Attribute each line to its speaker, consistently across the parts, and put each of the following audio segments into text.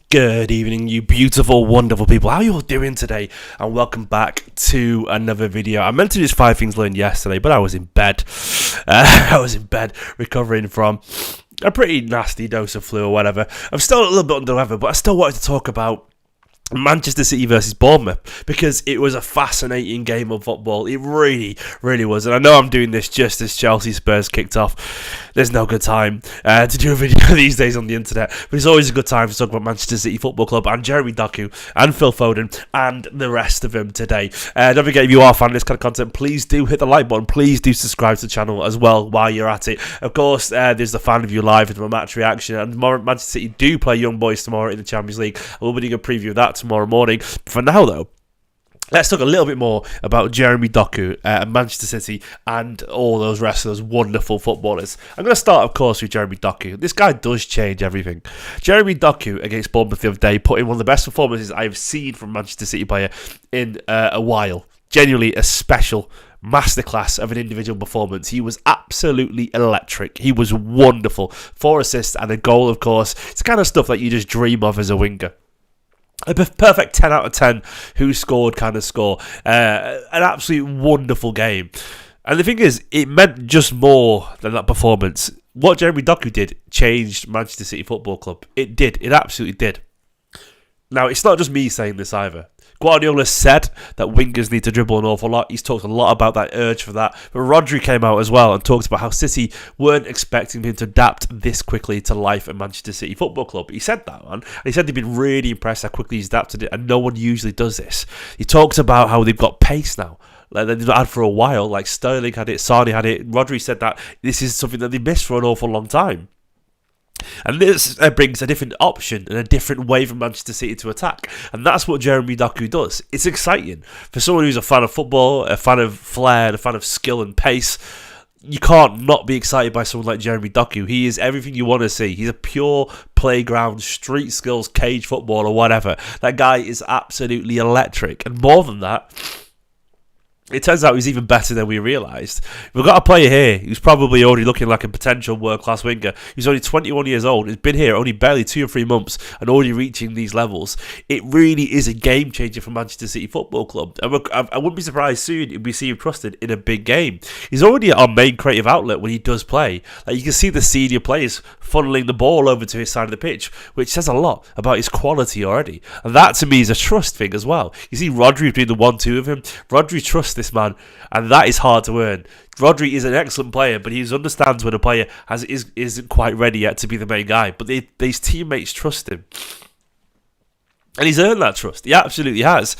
Speaker 1: Good evening, you beautiful, wonderful people. How are you all doing today? And welcome back to another video. I meant to do this 5 things learned yesterday, but I was in bed. I was in bed recovering from a pretty nasty dose of flu or whatever. I'm still a little bit under the weather, but I still wanted to talk about Manchester City versus Bournemouth because it was a fascinating game of football. It really, really was. And I know I'm doing this just as Chelsea Spurs kicked off. There's no good time to do a video these days on the internet, but it's always a good time to talk about Manchester City Football Club and Jeremy Doku and Phil Foden and the rest of them today. Don't forget, if you are a fan of this kind of content, please do hit the like button. Please do subscribe to the channel as well while you're at it. Of course, there's the fan review live with my match reaction, and Manchester City do play Young Boys tomorrow in the Champions League. I will be doing a preview of that tomorrow morning. For now, though, let's talk a little bit more about Jeremy Doku and Manchester City and all those rest of those wonderful footballers. I'm going to start, of course, with Jeremy Doku. This guy does change everything. Jeremy Doku against Bournemouth the other day put in one of the best performances I've seen from Manchester City player in a while. Genuinely a special masterclass of an individual performance. He was absolutely electric. He was wonderful. 4 assists and a goal, of course. It's the kind of stuff that you just dream of as a winger. A perfect 10 out of 10 who scored kind of score. An absolute wonderful game. And the thing is, it meant just more than that performance. What Jeremy Doku did changed Manchester City Football Club. It did. It absolutely did. Now, it's not just me saying this either. Guardiola said that wingers need to dribble an awful lot. He's talked a lot about that urge for that. But Rodri came out as well and talked about how City weren't expecting him to adapt this quickly to life at Manchester City Football Club. He said that, man. And he said they've been really impressed how quickly he's adapted it, and no one usually does this. He talks about how they've got pace now. Like they've not had for a while. Like Sterling had it, Sane had it. Rodri said that this is something that they missed for an awful long time. And this brings a different option and a different way for Manchester City to attack. And that's what Jeremy Doku does. It's exciting. For someone who's a fan of football, a fan of flair, a fan of skill and pace, you can't not be excited by someone like Jeremy Doku. He is everything you want to see. He's a pure playground, street skills, cage football or whatever. That guy is absolutely electric. And more than that, it turns out he's even better than we realised. We've got a player here who's probably already looking like a potential world-class winger. He's only 21 years old. He's been here only barely 2 or 3 months and already reaching these levels. It really is a game-changer for Manchester City Football Club. And I wouldn't be surprised soon if we see him trusted in a big game. He's already our main creative outlet when he does play. Like you can see the senior players funneling the ball over to his side of the pitch, which says a lot about his quality already. And that, to me, is a trust thing as well. You see Rodri doing the 1-2 of him. Rodri trusts this man, and that is hard to earn. Rodri is an excellent player, but he understands when a player isn't quite ready yet to be the main guy. But these teammates trust him, and he's earned that trust. He absolutely has.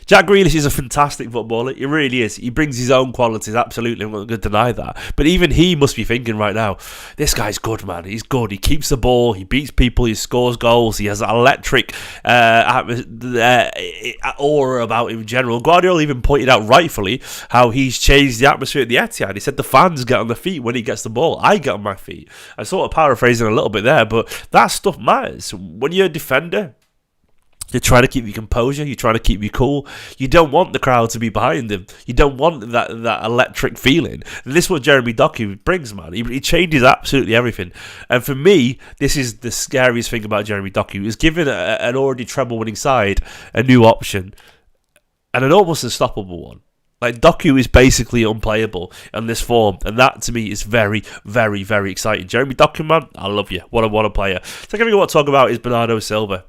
Speaker 1: Jack Grealish is a fantastic footballer. He really is. He brings his own qualities, absolutely. I'm not going to deny that. But even he must be thinking right now, this guy's good, man. He's good. He keeps the ball. He beats people. He scores goals. He has an electric aura about him in general. Guardiola even pointed out rightfully how he's changed the atmosphere at the Etihad. He said the fans get on their feet when he gets the ball. I get on my feet. I'm sort of paraphrasing a little bit there, but that stuff matters. When you're a defender, you try to keep your composure. You try to keep you cool. You don't want the crowd to be behind him. You don't want that electric feeling. And this is what Jeremy Doku brings, man. He changes absolutely everything. And for me, this is the scariest thing about Jeremy Doku. Is giving an already treble-winning side a new option and an almost unstoppable one. Like, Doku is basically unplayable in this form, and that, to me, is very, very, very exciting. Jeremy Doku, man, I love you. What a player. Second thing I want to talk about is Bernardo Silva.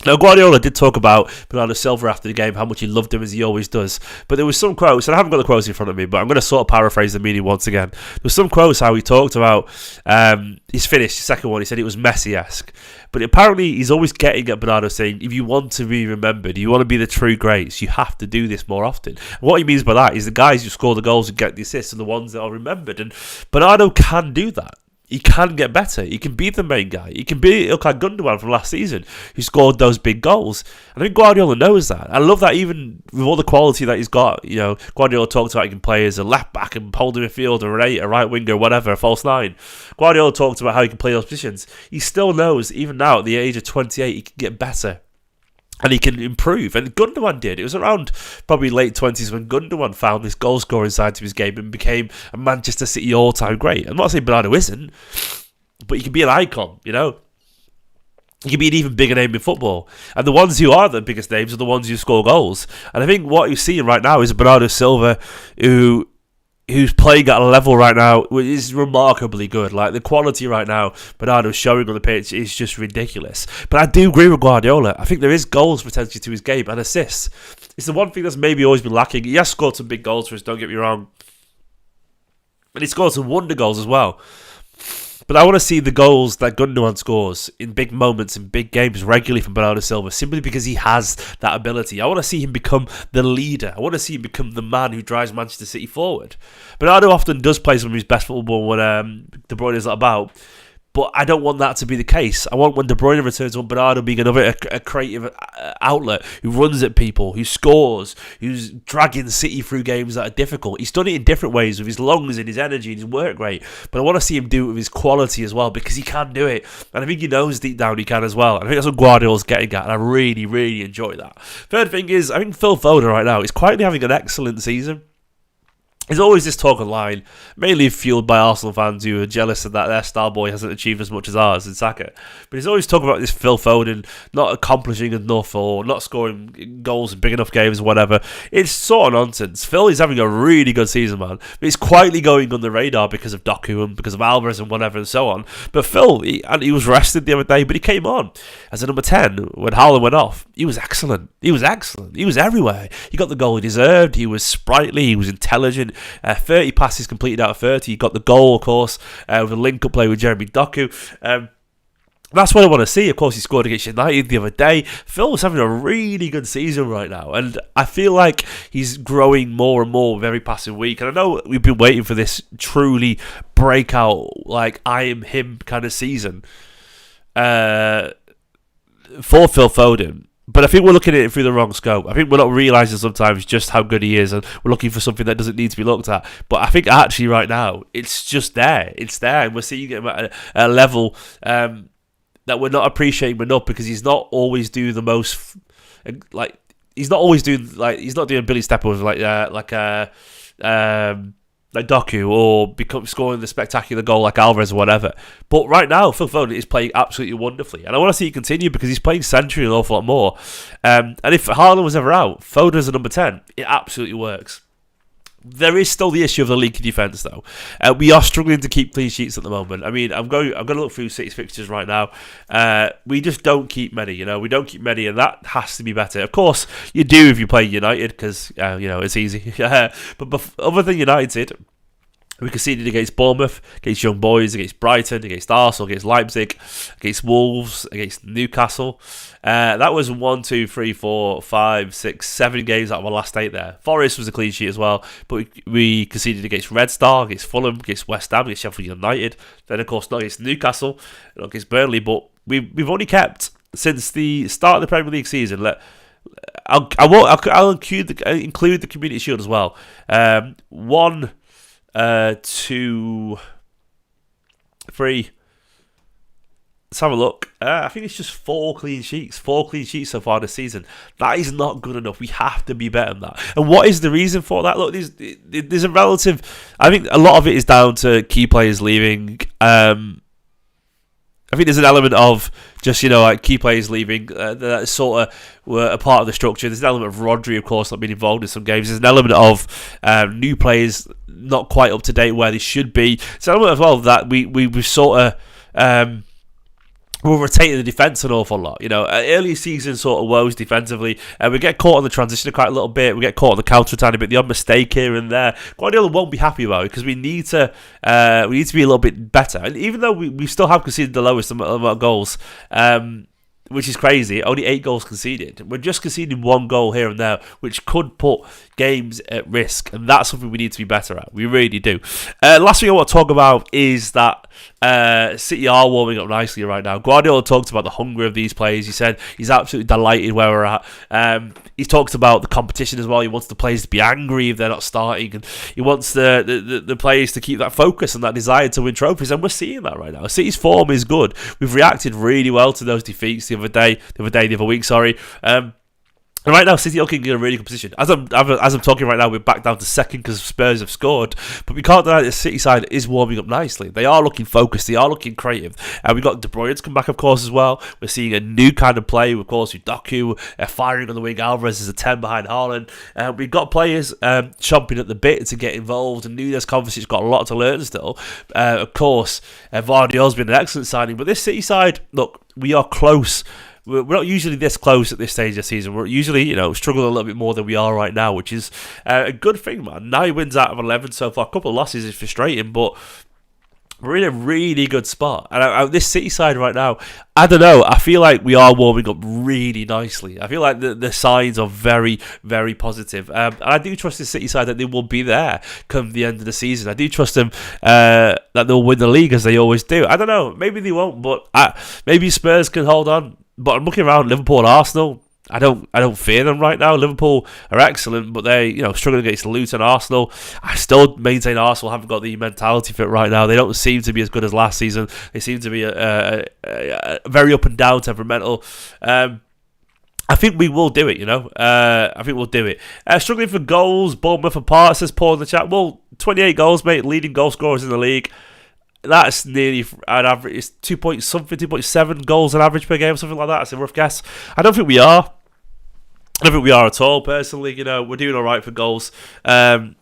Speaker 1: Now, Guardiola did talk about Bernardo Silva after the game, how much he loved him as he always does. But there was some quotes, and I haven't got the quotes in front of me, but I'm going to sort of paraphrase the meaning once again. There was some quotes how he talked about his finish, the second one. He said it was Messi-esque. But apparently he's always getting at Bernardo saying, if you want to be remembered, you want to be the true greats, you have to do this more often. And what he means by that is the guys who score the goals and get the assists are the ones that are remembered. And Bernardo can do that. He can get better. He can be the main guy. He can be Ilkay Gundogan from last season, who scored those big goals. I think Guardiola knows that. I love that even with all the quality that he's got. You know, Guardiola talks about he can play as a left back and holding midfield, or a right winger, whatever, a false nine. Guardiola talks about how he can play those positions. He still knows, even now at the age of 28, he can get better. And he can improve. And Gundogan did. It was around probably late 20s when Gundogan found this goal-scoring side to his game and became a Manchester City all-time great. I'm not saying Bernardo isn't, but he can be an icon, you know. You can be an even bigger name in football. And the ones who are the biggest names are the ones who score goals. And I think what you're seeing right now is Bernardo Silva, who's playing at a level right now which is remarkably good. Like, the quality right now Bernardo's showing on the pitch is just ridiculous. But I do agree with Guardiola. I think there is goals potentially to his game and assists. It's the one thing that's maybe always been lacking. He has scored some big goals for us, don't get me wrong. And he scored some wonder goals as well. But I want to see the goals that Gundogan scores in big moments, in big games regularly from Bernardo Silva, simply because he has that ability. I want to see him become the leader. I want to see him become the man who drives Manchester City forward. Bernardo often does play some of his best football when De Bruyne is not about. But I don't want that to be the case. I want, when De Bruyne returns, I want Bernardo being another a creative outlet who runs at people, who scores, who's dragging City through games that are difficult. He's done it in different ways with his lungs and his energy and his work rate. But I want to see him do it with his quality as well, because he can do it. And I think he knows deep down he can as well. And I think that's what Guardiola's getting at. And I really, really enjoy that. Third thing is, I think Phil Foden right now is quietly having an excellent season. There's always this talk online, mainly fueled by Arsenal fans who are jealous that their star boy hasn't achieved as much as ours in Saka. But he's always talking about this Phil Foden not accomplishing enough or not scoring goals in big enough games or whatever. It's sort of nonsense. Phil is having a really good season, man. But he's quietly going on the radar because of Doku and because of Alvarez and whatever and so on. But Phil, he was rested the other day, but he came on as a number 10 when Haaland went off. He was excellent. He was excellent. He was everywhere. He got the goal he deserved. He was sprightly. He was intelligent. 30 passes completed out of 30. He got the goal, of course, with a link-up play with Jeremy Doku. That's what I want to see. Of course, he scored against United the other day. Phil was having a really good season right now, and I feel like he's growing more and more with every passing week. And I know we've been waiting for this truly breakout, like, I am him kind of season for Phil Foden. But I think we're looking at it through the wrong scope. I think we're not realising sometimes just how good he is, and we're looking for something that doesn't need to be looked at. But I think actually right now, it's just there. It's there, and we're seeing him at a level that we're not appreciating enough, because he's not always doing the most, like, he's not doing Billy Stepper with like Doku, or scoring the spectacular goal like Alvarez or whatever. But right now, Phil Foden is playing absolutely wonderfully. And I want to see it continue, because he's playing century an awful lot more. And if Haaland was ever out, Foden as a number 10, it absolutely works. There is still the issue of the leaky defence, though. We are struggling to keep clean sheets at the moment. I mean, I'm going to look through City's fixtures right now. We just don't keep many, We don't keep many, and that has to be better. Of course, you do if you play United, because, it's easy. But other than United, we conceded against Bournemouth, against Young Boys, against Brighton, against Arsenal, against Leipzig, against Wolves, against Newcastle. That was 1, 2, 3, 4, 5, 6, 7 games out of our last 8 there. Forest was a clean sheet as well, but we conceded against Red Star, against Fulham, against West Ham, against Sheffield United. Then, of course, not against Newcastle, not against Burnley, but we've only kept, since the start of the Premier League season, I'll include the Community Shield as well. 1, 2, 3. Let's have a look. I think it's just 4 clean sheets. 4 clean sheets so far this season. That is not good enough. We have to be better than that. And what is the reason for that? Look, there's a relative. I think a lot of it is down to key players leaving. I think there's an element of just, like key players leaving that sort of were a part of the structure. There's an element of Rodri, of course, not being involved in some games. There's an element of new players not quite up to date where they should be. It's an element as well that we sort of we're rotating the defence an awful lot. Early season sort of woes defensively, and we get caught on the transition quite a little bit. We get caught on the counter a tiny bit. The odd mistake here and there, Guardiola won't be happy about it, because we need to be a little bit better. And even though we still have conceded the lowest amount of goals, which is crazy, only 8 goals conceded. We're just conceding 1 goal here and there, which could put games at risk, and that's something we need to be better at. We really do. Last thing I want to talk about is that City are warming up nicely right now. Guardiola talked about the hunger of these players. He said he's absolutely delighted where we're at. He talked about the competition as well. He wants the players to be angry if they're not starting, and he wants the players to keep that focus and that desire to win trophies, and we're seeing that right now. City's form is good. We've reacted really well to those defeats the other week. And right now, City are looking in a really good position. As I'm talking right now, we're back down to second because Spurs have scored. But we can't deny that the City side is warming up nicely. They are looking focused. They are looking creative. And we've got De Bruyne to come back, of course, as well. We're seeing a new kind of play, of course, with Doku firing on the wing. Alvarez is a 10 behind Haaland. We've got players chomping at the bit to get involved. And Nunes Covasic's got a lot to learn still. Of course, Vardyol's been an excellent signing. But this City side, look, we are close. We're not usually this close at this stage of the season. We're usually, struggling a little bit more than we are right now, which is a good thing, man. 9 wins out of 11 so far. A couple of losses is frustrating, but we're in a really good spot. And this City side right now, I don't know. I feel like we are warming up really nicely. I feel like the signs are very, very positive. And I do trust the City side that they will be there come the end of the season. I do trust them that they'll win the league as they always do. I don't know. Maybe they won't, but maybe Spurs can hold on. But I'm looking around Liverpool and Arsenal. I don't fear them right now. Liverpool are excellent, but they struggling against Luton, Arsenal. I still maintain Arsenal haven't got the mentality fit right now. They don't seem to be as good as last season. They seem to be a very up and down temperamental. I think we will do it, I think we'll do it. Struggling for goals, Bournemouth apart, says Paul in the chat. Well, 28 goals, mate, leading goal scorers in the league. That's nearly an average. It's 2.7 goals on average per game, something like that. That's a rough guess. I don't think we are. I don't think we are at all, personally. We're doing all right for goals. We've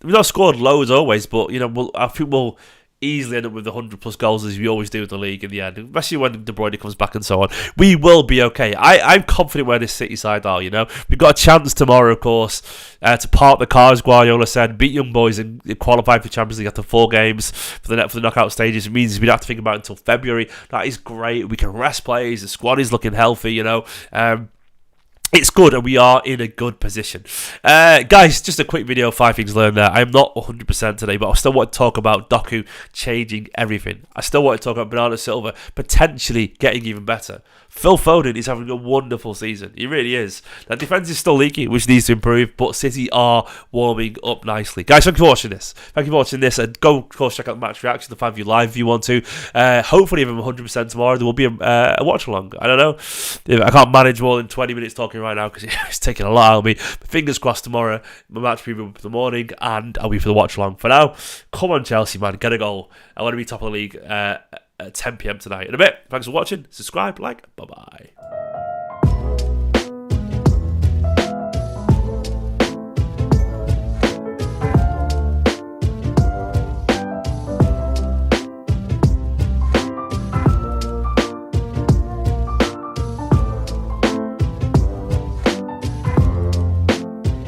Speaker 1: not scored loads always, but I think we'll easily end up with the 100+ goals as we always do in the league in the end, especially when De Bruyne comes back and so on. We will be okay. I'm confident where this City side are. We've got a chance tomorrow, of course, to park the cars. Guardiola said, beat Young Boys and qualify for Champions League after 4 games for the knockout stages. It means we don't have to think about it until February. That is great. We can rest players. The squad is looking healthy. It's good, and we are in a good position. Guys, just a quick video, 5 things learned there. I'm not 100% today, but I still want to talk about Doku changing everything. I still want to talk about Bernardo Silva potentially getting even better. Phil Foden is having a wonderful season. He really is. The defence is still leaky, which needs to improve, but City are warming up nicely. Guys, thank you for watching this. And go, of course, check out the match reaction, the 5 view live if you want to. Hopefully, if I'm 100% tomorrow, there will be a watch along. I don't know. I can't manage more than 20 minutes talking right now because it's taking a lot out of me. But fingers crossed tomorrow, my match preview for the morning, and I'll be for the watch along. For now, come on, Chelsea, man, get a goal. I want to be top of the league at 10 PM tonight. In a bit, thanks for watching. Subscribe, like, bye bye.